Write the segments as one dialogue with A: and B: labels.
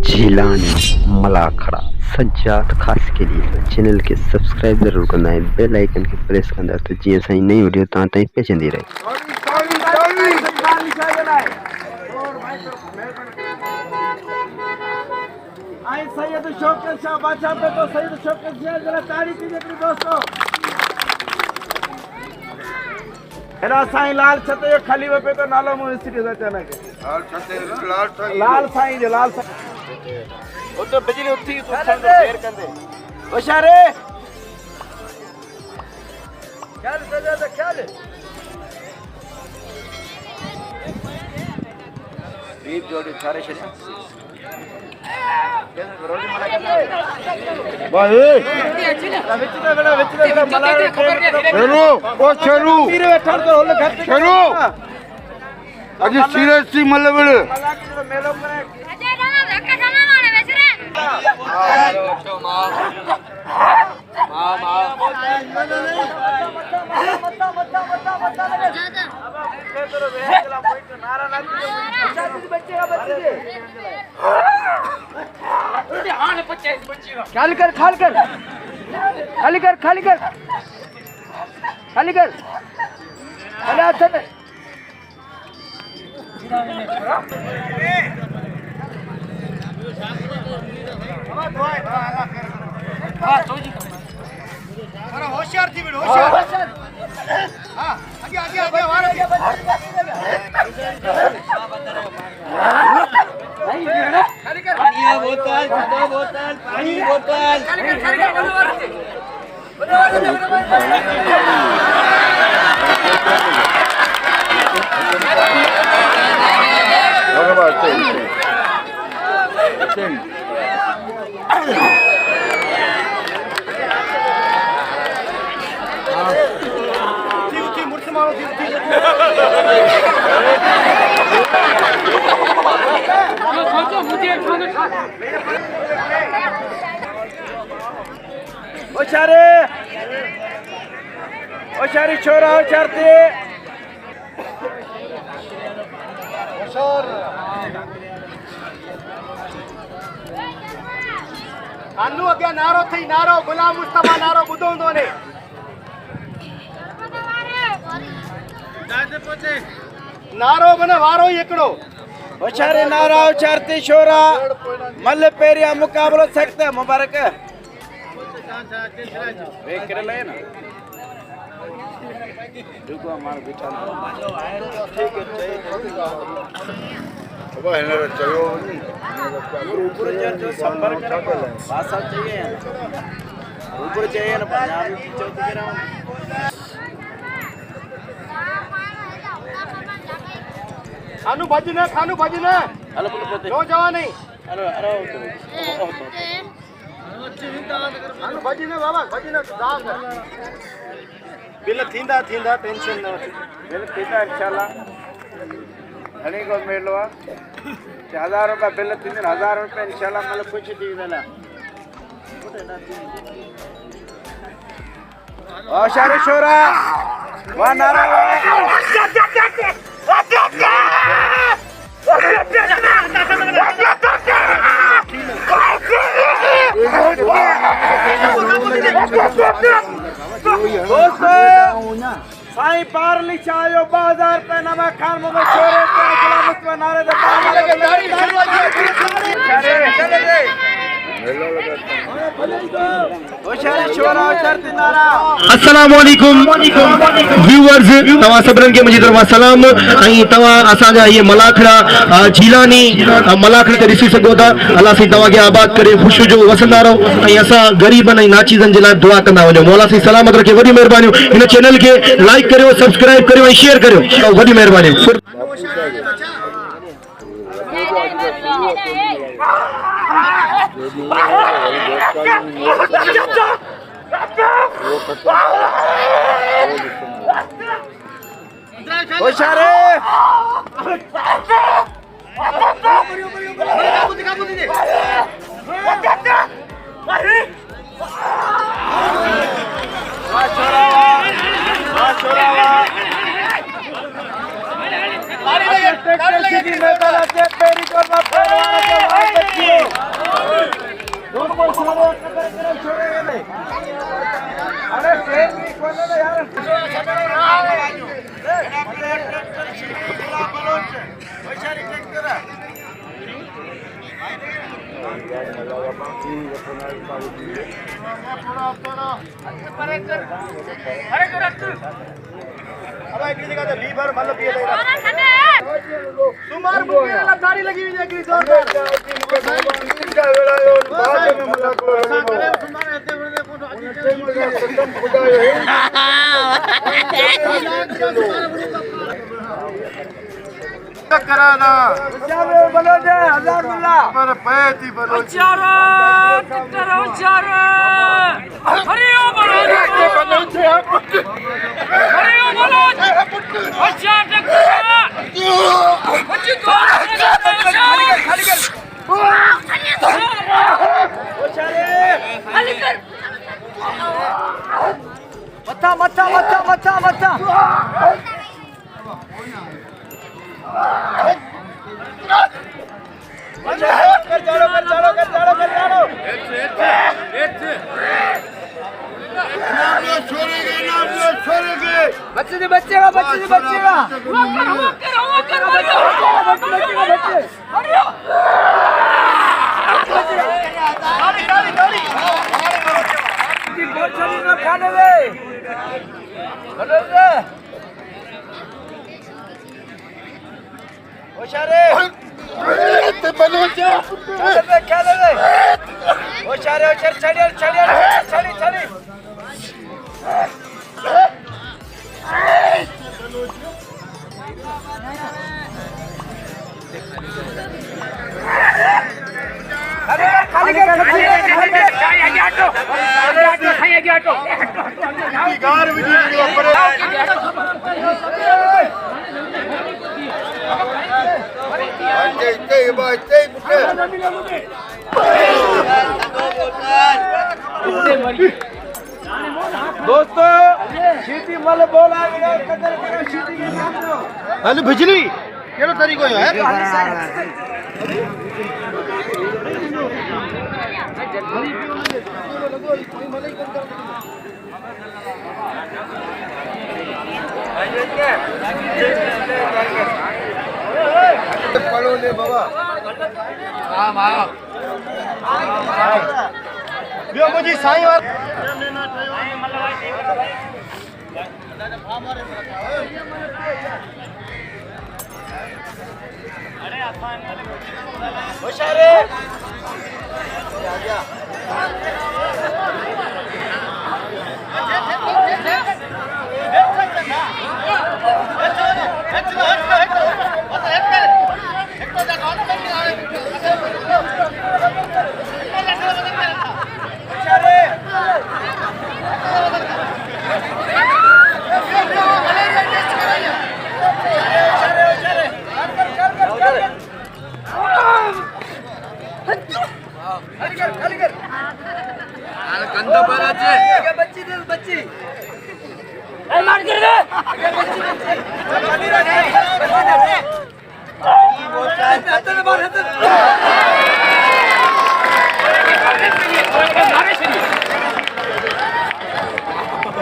A: झीलानी मलाखड़ा सज्जाद खास के लिए चैनल के सब्सक्राइब जरूर करना है, बेल आइकन के प्रेस करना तो जी सही नई वीडियो ता ताई पेचंदी रहे।
B: सैयद शौकत शाह बादशाह पे तो सैयद शौकत शाह जरा तारीफ कीजिए अपने दोस्तों। हेरा साईं लाल छते खाली पे तो नालो यूनिवर्सिटी अचानक लाल छते लाल साईं जो लाल साईं वो तो बिजली उठी तो फेर कंदे होशियारे ख्याल सजा तो ख्याल बीप जोड़ी सारे शरीर भाई
C: सीरियसली मतलब
B: खाली कर खाली कर खाली कर खाली कर खाली कर अरे अच्छा होशियार थी बेटा होशियार हां आगे आगे आगे खाली कर पानी बोतल दो बोतल पानी बोतल खाली कर होशियारी छोरा होशियारती अन्नू अॻियां नारो थी नारो गुलाम मुस्तफा नारो ॿुधो हूंदो ने नारो मने वारो ही हिकिड़ो होशियारी नारा होशियारती छोरा मल पेरिया मुकाबलो सकते मुबारक खानू भजन नो जवा नहीं खानू भजन बाबा भजन बिल थींदा थींदा टेंशन न वठी बिल थींदा इंशाल्लाह घणी को मेलो आहे 1000 रुपया बिल थींदे 1000 रुपया इंशाल्लाह मतलब कुछ थी वेला होशियारी छोरा वा नारा साईं पार लिखायो 2000 रुपए नवा खान मोहम्मद छोरे गुलाम मुस्तफा नारे
A: अस्सलामु अलैकुम व्यूअर्स तवा सबरन के मुझे तरफ सलाम आई तवा असाजा ये मलाखड़ा झीलानी मलाखड़ा ते ॾिसी सघो था अल्लाह सी तवा के आबाद करे खुश जो वसंदा रहो आई असा गरीबन आई नाचीजन जे लाइ दुआ कंदा वञो मौला सी सलामत रखे वडी मेहरबानी इन चैनल के लाइक करियो सब्सक्राइब करियो और शेयर करियो वडी मेहरबानी
B: होशियारे मैदानाचे पेरी करणं अब एक जगह पे लीवर मतलब ये सुमार बुके वाला दाढ़ी लगी हुई है कि कराना बोलो जे हजार मुल्ला पर पैती बोलो
C: चारा टकरा चारा हरि ओम बोलो हरि ओम बोलो अच्छा टकरा अच्छी
B: मत्था मत्था मत्था मत्था मत्था बच्चेगा खाने दे होशारे होशारे चली दोस्तों सीटी मल बोला
A: अरे बिजली केड़ो तरीको है
B: पढ़ो ले बाबा
A: बियो मुझी साईं वार
B: होशारे बच्ची
C: मार कर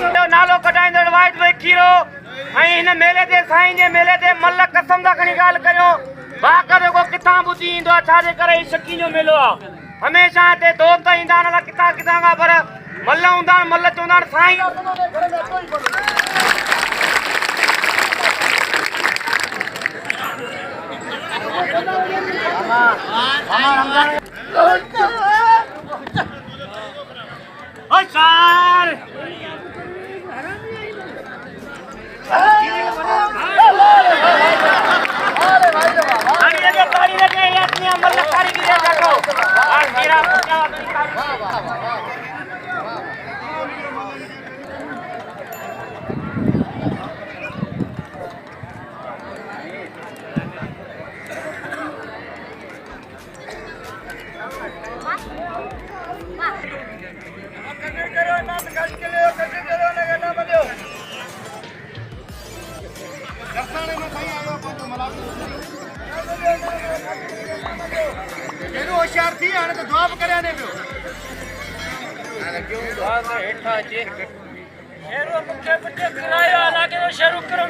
C: दे नालो कटाईंदड़ वाहिद भाई खीरो इन मेले ते साईं जे मेले ते मल कसम दा खणी ॻाल्हि करियो बाक़ाइदे को किथां ॿुधी ईंदो आहे छाजे करे ही शकी जो मेलो आहे हमेशह हिते दोस्त ईंदा आहिनि अलाए किथां किथां खां पर मल हूंदा आहिनि मल चवंदा आहिनि साईं चार ताड़ी लगे अपनी अमल कारी की देखो और मेरा
B: होशियार थी हाणे त जवाब करे ने पियो
C: क्यों हेठा अचे शेरू मुखे पट्टे किरायो लागे तो शेरू करम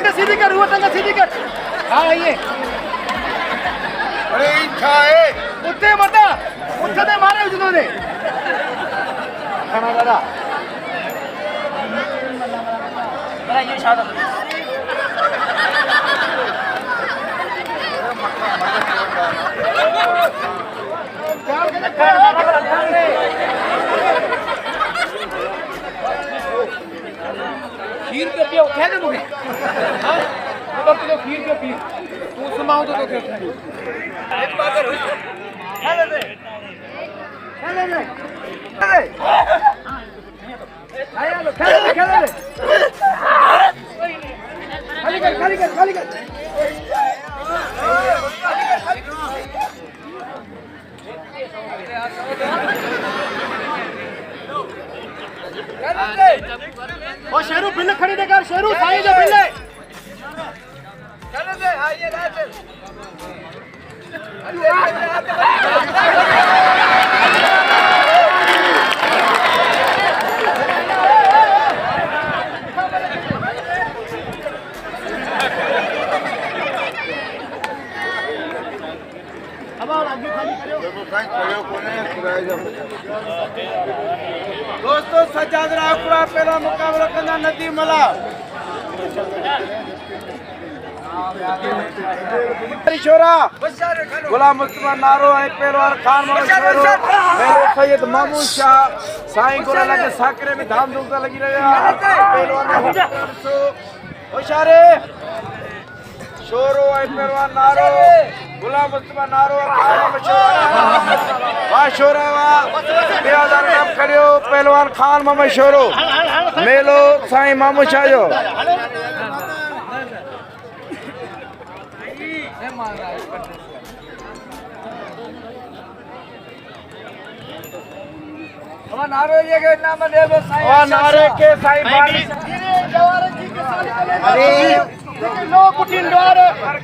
C: तो
B: सीधी कर वो तंग सीधी कर हां ये अरे इच्छा है उठे मता उठे दे मारे उन्होंने खाना दादा
C: बड़ा ये शादा खीर के पियो उठा दे मुझे हां मतलब किलो खीर के पी तू समाओ तो क्या एक बात कर खेले दे आया लो खेले दे खाली कर ओ शेरू बिल्ले खड़ी दे कर शेरू साई दे बिल्ले चले दे आइए राजे दोस्तों सज्जाद रावपुरा पहला मुकाबला कंदा नदी मला शोरा गुलाम मुस्तफा नारो है पहलवान खान मेरे सैयद मामूद शाह साईं गोला लगे साकरे में धाम धूम लगी रहे पहलवान होशियारे शोरो है पहलवान नारो गुलाम मुस्तफा नारो वाह शोरा वाह 2000 नाम खड़ियो पहलवान खान मामा शोरो मेलो साईं मामू शाह जो नारे के नाम देव साईं नारे के साईं जवार जी के साथ अरे लो कुटिन द्वार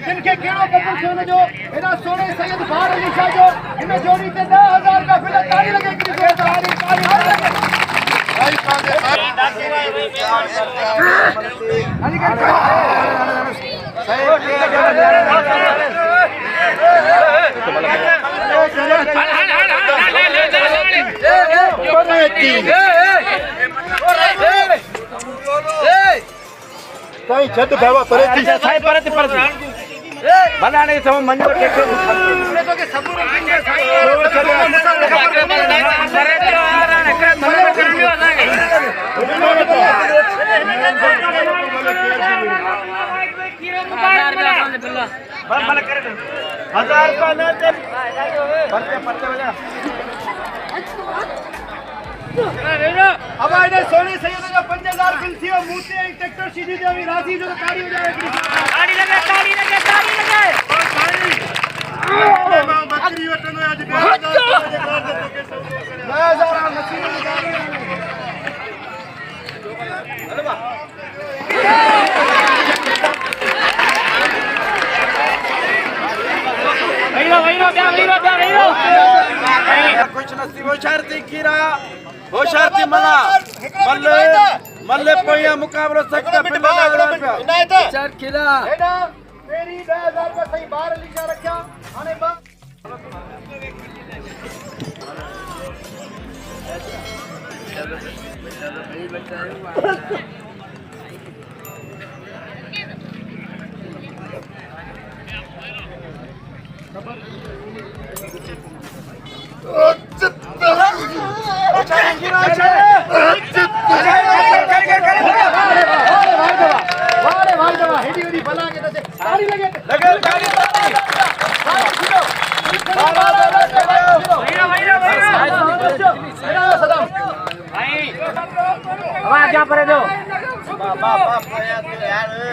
C: जिनके केड़ो कबूल सोने जो इना सोने सैयद बार अली शाह जो इन जोड़ी ते 10000 का फिर ताली लगे कि ताली भाई कांदे साईं छत बाबा परती साईं परती बनाने सब मंजूर के तो के सबूर अब आइए सोनी सैयद जो 5000 बिल थी और मूते एक ट्रैक्टर सीधी देवी राजी जो ताड़ी हो जाएगी ताड़ी लगे बकरी वटन आज 2000 मशीन कुछ नसीब होशियारती कीरा होशियारती मला मल्ले पोया मुकाबला सकता चार खिला मेरी 10000 का सही बाहर लिखा रखा आने बा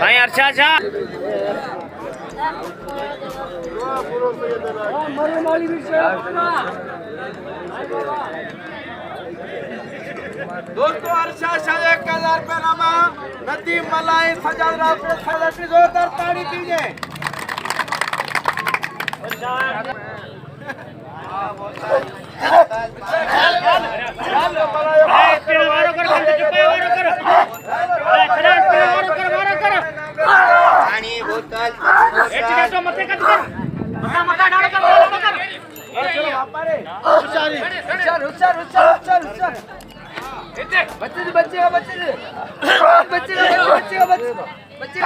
C: भाई अर्षा शाह दोस्तों अर्षा शाह 1000 रुपये नामा नदीम मलाई सजाद राफे सेलिब्रिटी जोरदार ताड़ी कीजिए
B: पापा रे हुशार हुशार हुशार हुशार हुशार बच्चे बच्चे का बच्चे बच्चे का बच्चे का बच्चे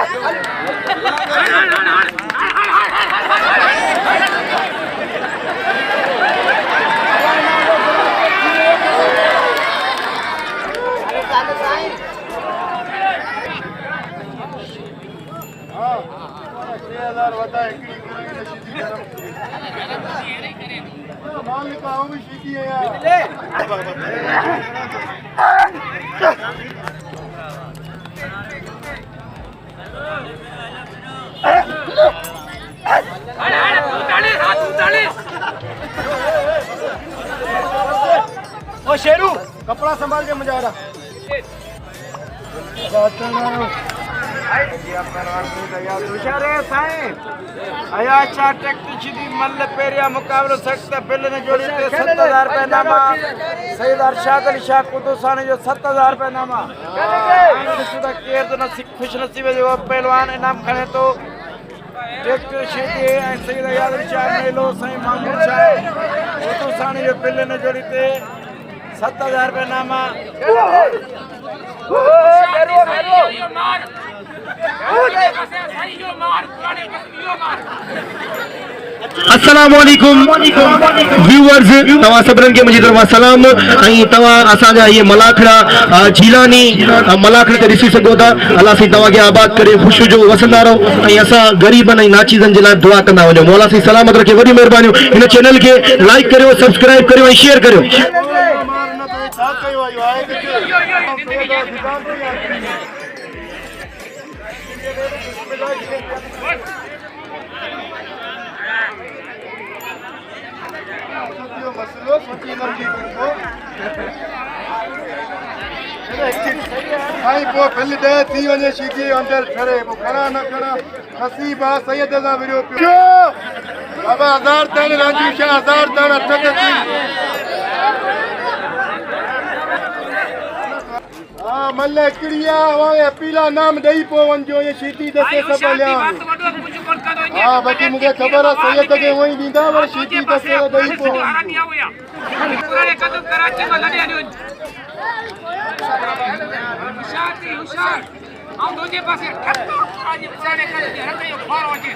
A: ओ शेरू कपड़ा संभाल के मजा आ रहा
B: हुशार है साईं अया अच्छा टैक्टी छिदी मल्ल पेरिया मुकाबलो सकता बिल ने जोड़ी ते 7000 रुपए नामा सईद अरशद अली शाह कुदुसानी जो 7000 रुपए नामा सुदा केर तो नसीब खुश नसीब जो पहलवान इनाम खणे तो ट्रैक्टर छिदी सईद अयाद अली शाह मेलो साईं मामूद शाह कुदुसानी जो बिल ने जोड़ी ते 7000 रुपए नामा
A: अस्सलाम वालेकुम व्यूअर्स तवा सबरन के मुझे तरफ सलाम आई तवा असाजा ये मलाखड़ा झीलानी मलाखड़ा ते ॾिसी सघो था अल्लाह सी तवा के आबाद करे खुश जो वसंदा रहो आई असा गरीबन ऐं नाचीज़न जे लाइ दुआ कंदा वञो मौला सी सलामत रखे वॾी महिरबानियूं इन चैनल के लाइक करियो सब्सक्राइब करियो ऐं शेयर करियो
D: भाई वो पहले दे थी वने शीगी अंदर खड़े वो खड़ा न खड़ा नसीब आ सैयद दा वीडियो पे बाबा 1000 तन राजू शाह 1000 तन हां मल्ले किड़िया वो पीला नाम दई पो वंजो ये शीती दसे सब लिया हां बाकी मुझे खबर है सैयद के वही दीदा वर शीती दसे दई पो
C: पुराने कदम कराची में लड़े आने हुशार हम दोजे पासे ठक्कर आज बेचारे कर हटे फार हो जे